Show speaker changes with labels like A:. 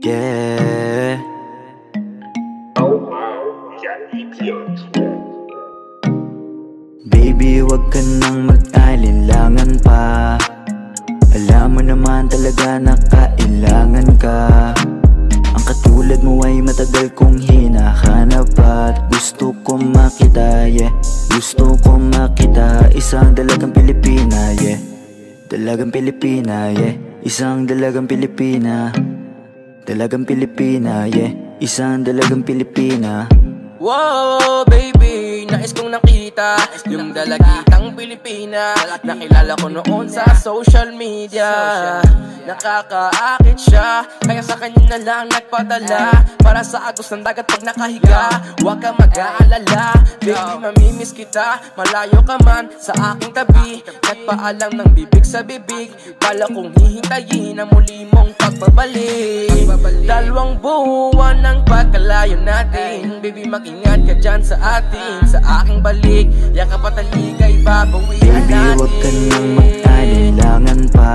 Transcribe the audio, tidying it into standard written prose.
A: Yeah. Baby, wag ka nang mag-alinlangan pa. Alam mo naman talaga na kailangan ka. Ang katulad mo ay matagal kong hinahanap at gusto kong makita, yeah. Gusto kong makita isang dalagang Pilipina, yeah. Dalagang Pilipina, yeah. Isang dalagang Pilipina. Dalagang Pilipina, yeah. Isang dalagang Pilipina.
B: Wow, baby, nais kong nakita yung dalagitang Pilipina. Nakilala ko noon sa social media. Nakakaakit siya, kaya sa kanya na lang nagpadala. Para sa agos ng dagat pag nakahiga. Huwag kang mag-aalala, baby, mamimiss kita. Malayo ka man sa aking tabi. Nagpaalam ng bibig sa bibig. Bala kong hihintayin ang muli mong pagbabalik. Dalawang buwan ng pagkalayo natin. Baby, mag-ingat ka dyan sa atin. Sa aking balik, yakap at taligay babawian natin.
A: Baby, huwag ka nang mag-alinlangan pa.